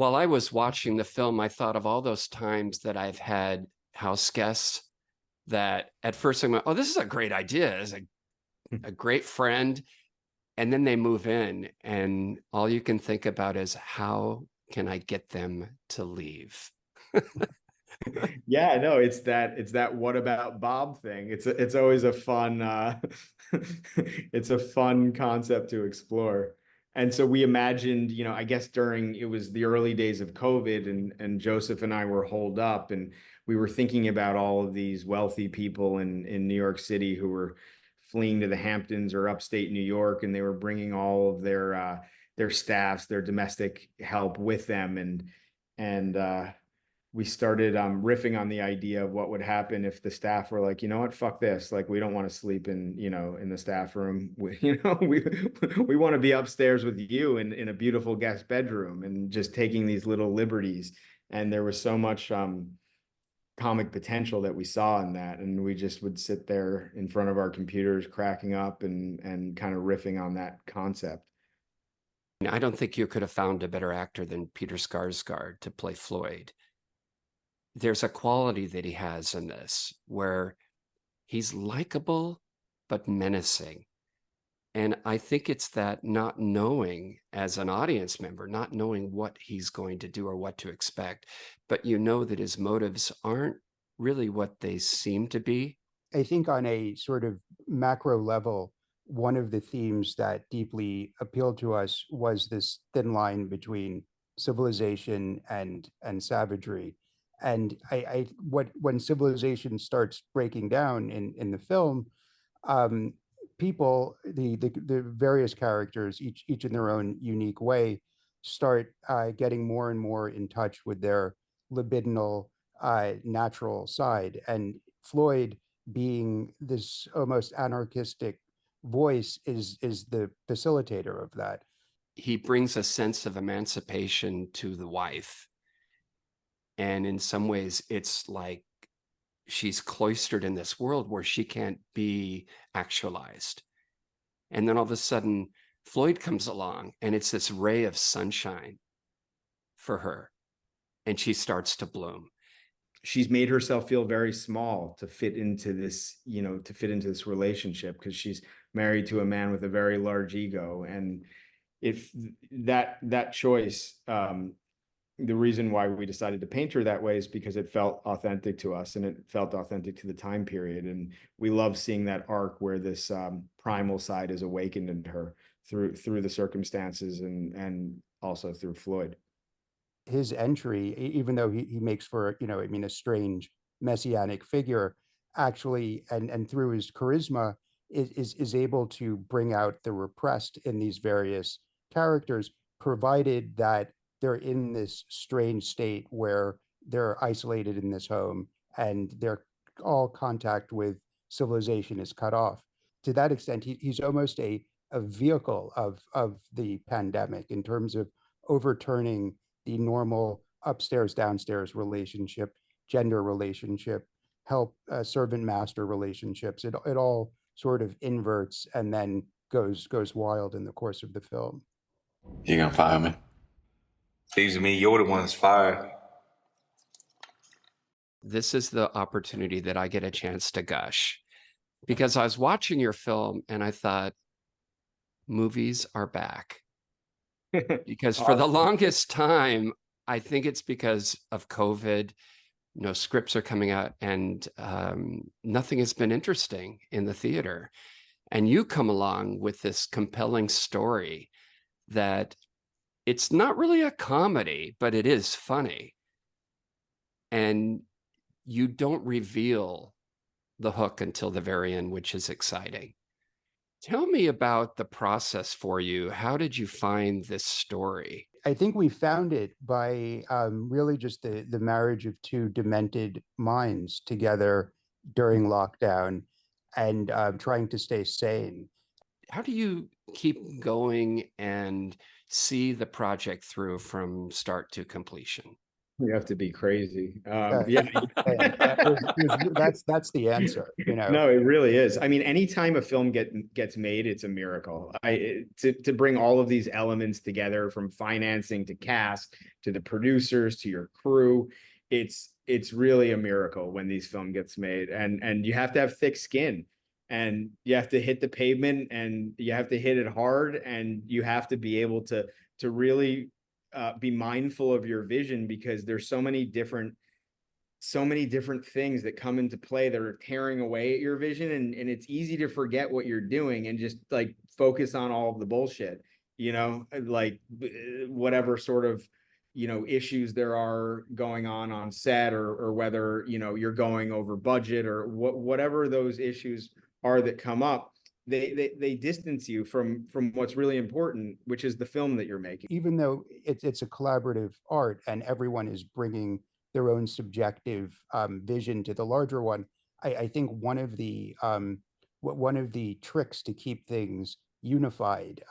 While I was watching the film, I thought of all those times that I've had house guests that at first I went, oh, this is a great idea. It's a great friend. And then they move in and all you can think about is how can I get them to leave? Yeah, no, it's that what about Bob thing. It's always a fun it's a fun concept to explore. And so we imagined, I guess during it was the early days of COVID and Joseph and I were holed up and we were thinking about all of these wealthy people in New York City who were fleeing to the Hamptons or upstate New York and they were bringing all of their staffs, their domestic help with them and we started riffing on the idea of what would happen if the staff were like, you know what, fuck this. Like, we don't want to sleep in the staff room. We want to be upstairs with you in a beautiful guest bedroom and just taking these little liberties. And there was so much comic potential that we saw in that. And we just would sit there in front of our computers, cracking up and kind of riffing on that concept. I don't think you could have found a better actor than Peter Sarsgaard to play Floyd. There's a quality that he has in this where he's likable but menacing. And I think it's that not knowing as an audience member, not knowing what he's going to do or what to expect, but you know that his motives aren't really what they seem to be. I think on a sort of macro level, one of the themes that deeply appealed to us was this thin line between civilization and savagery. And when civilization starts breaking down in the film, um, people, the various characters, each in their own unique way, start getting more and more in touch with their libidinal natural side. And Floyd, being this almost anarchistic voice, is the facilitator of that. He brings a sense of emancipation to the wife. And in some ways, it's like she's cloistered in this world where she can't be actualized. And then all of a sudden, Floyd comes along and it's this ray of sunshine for her. And she starts to bloom. She's made herself feel very small to fit into this, relationship because she's married to a man with a very large ego. And if that choice, the reason why we decided to paint her that way is because it felt authentic to us and it felt authentic to the time period. And we love seeing that arc where this primal side is awakened in her through the circumstances and also through Floyd. His entry, even though he makes for, a strange messianic figure, actually, and through his charisma, is able to bring out the repressed in these various characters, provided that they're in this strange state where they're isolated in this home and their all contact with civilization is cut off. To that extent, he's almost a vehicle of the pandemic in terms of overturning the normal upstairs downstairs relationship, gender relationship, help servant master relationships. It all sort of inverts and then goes wild in the course of the film. You gonna fire me? Seems to me you're the one that's fired. This is the opportunity that I get a chance to gush because I was watching your film and I thought, movies are back. Because for the longest time, I think it's because of COVID, no scripts are coming out and nothing has been interesting in the theater. And you come along with this compelling story that it's not really a comedy, but it is funny. And you don't reveal the hook until the very end, which is exciting. Tell me about the process for you. How did you find this story? I think we found it by really just the marriage of two demented minds together during lockdown and trying to stay sane. How do you keep going and see the project through from start to completion? You have to be crazy. Yeah, Yeah. and, that's the answer, you know. No, it really is. I mean, anytime a film gets made, it's a miracle. To bring all of these elements together, from financing to cast to the producers to your crew, it's really a miracle when these film gets made. And you have to have thick skin, and you have to hit the pavement, and you have to hit it hard, and you have to be able to really be mindful of your vision, because there's so many different things that come into play that are tearing away at your vision, and it's easy to forget what you're doing and just like focus on all of the bullshit, like whatever sort of issues there are going on set, or whether you're going over budget, or whatever those issues are that come up. They distance you from what's really important, which is the film that you're making. Even though it's a collaborative art and everyone is bringing their own subjective vision to the larger one, I think one of the tricks to keep things unified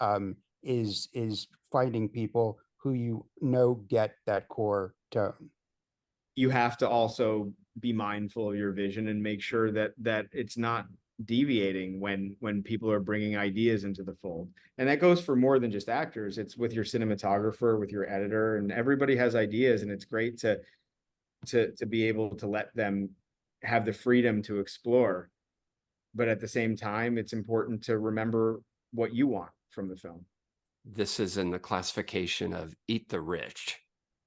is finding people who get that core tone. You have to also be mindful of your vision and make sure that it's not deviating when people are bringing ideas into the fold. And that goes for more than just actors. It's with your cinematographer, with your editor, and everybody has ideas, and it's great to be able to let them have the freedom to explore. But at the same time, it's important to remember what you want from the film. This is in the classification of eat the rich.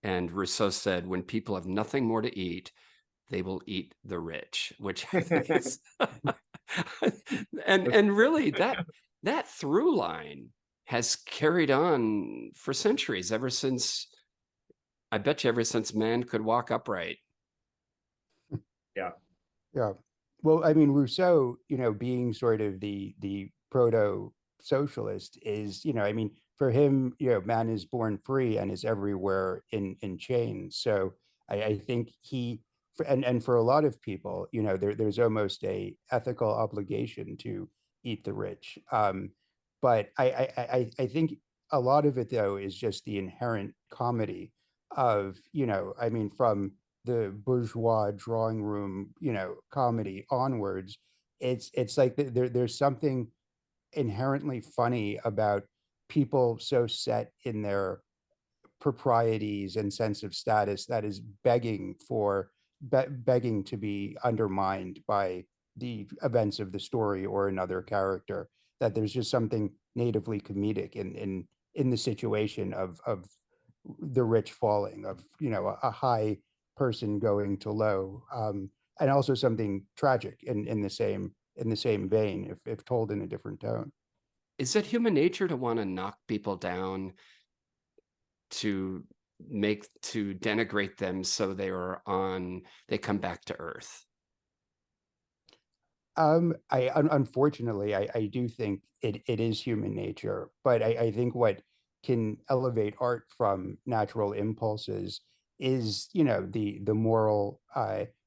And Rousseau said, when people have nothing more to eat, they will eat the rich, which I think is and really that through line has carried on for centuries, ever since man could walk upright. Yeah. Well, I mean, Rousseau, being sort of the proto-socialist is, I mean, for him, man is born free and is everywhere in chains. So I think and for a lot of people, there's almost a ethical obligation to eat the rich. But I think a lot of it, though, is just the inherent comedy of, I mean, from the bourgeois drawing room, comedy onwards, it's like there's something inherently funny about people so set in their proprieties and sense of status that is begging to be undermined by the events of the story or another character, that there's just something natively comedic in the situation of the rich falling, of a high person going to low, and also something tragic in the same vein, if told in a different tone. Is it human nature to want to knock people down, to denigrate them so they come back to earth? Unfortunately, I do think it is human nature, but I think what can elevate art from natural impulses is, the moral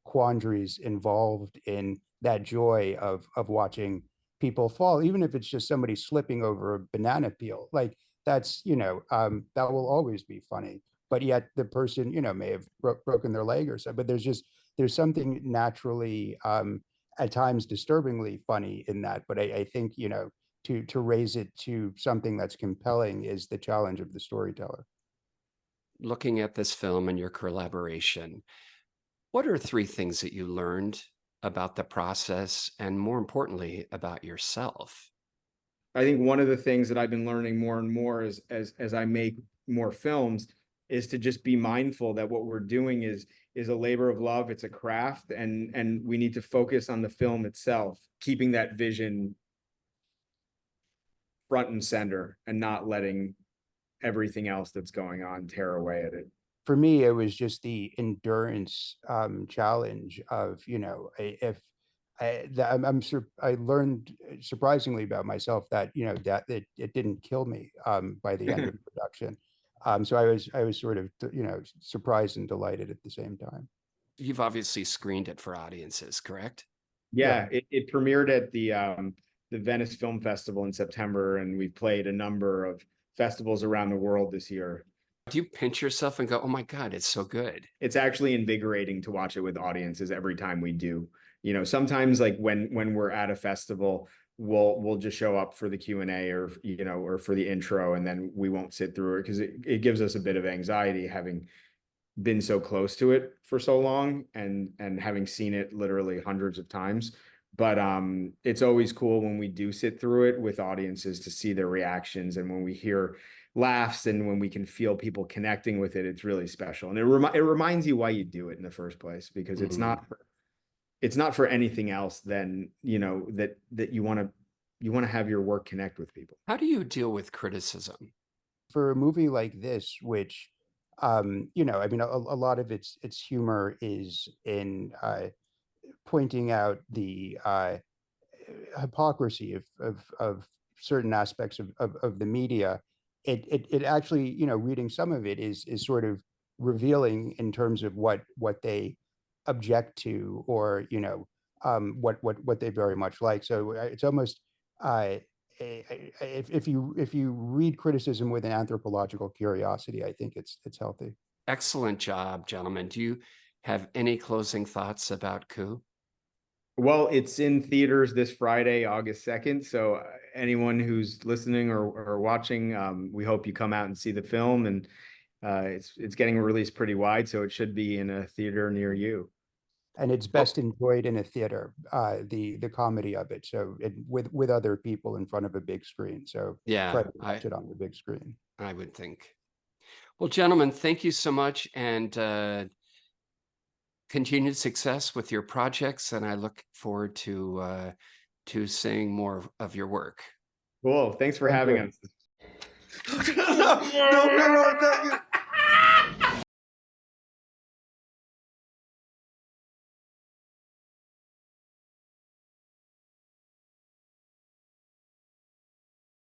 quandaries involved in that joy of watching people fall, even if it's just somebody slipping over a banana peel. Like that's, that will always be funny. But yet the person, may have broken their leg or so. But there's something naturally at times disturbingly funny in that. But I think, to raise it to something that's compelling is the challenge of the storyteller. Looking at this film and your collaboration, what are 3 things that you learned about the process, and more importantly, about yourself? I think one of the things that I've been learning more and more as I make more films is to just be mindful that what we're doing is a labor of love. It's a craft, and we need to focus on the film itself, keeping that vision front and center, and not letting everything else that's going on tear away at it. For me, it was just the endurance challenge of, I learned surprisingly about myself that, that it didn't kill me by the end of the production. So I was sort of, surprised and delighted at the same time. You've obviously screened it for audiences, correct? Yeah, it premiered at the Venice Film Festival in September, and we played a number of festivals around the world this year. Do you pinch yourself and go, oh my God, it's so good? It's actually invigorating to watch it with audiences every time we do. You know, sometimes like when we're at a festival, we'll just show up for the Q&A or, you know, or for the intro, and then we won't sit through it because it gives us a bit of anxiety having been so close to it for so long and having seen it literally hundreds of times. But it's always cool when we do sit through it with audiences to see their reactions, and when we hear laughs and when we can feel people connecting with it, it's really special. And it reminds you why you do it in the first place, because it's not for anything else than, you know, that you want to have your work connect with people. How do you deal with criticism? For a movie like this, which you know, I mean, a lot of its humor is in pointing out the hypocrisy of certain aspects of the media. It actually, you know, reading some of it is sort of revealing in terms of what they object to, or, you know, what they very much like. So it's almost if you read criticism with an anthropological curiosity, I think it's healthy. Excellent job, gentlemen. Do you have any closing thoughts about COUP? Well, it's in theaters this Friday, August 2nd. So anyone who's listening or watching, we hope you come out and see the film. And it's getting released pretty wide, so it should be in a theater near you. And it's best enjoyed in a theater, the comedy of it. So with other people in front of a big screen. So Yeah, try to watch it on the big screen. I would think. Well, gentlemen, thank you so much, and continued success with your projects. And I look forward to seeing more of your work. Cool. Thanks for having us. No,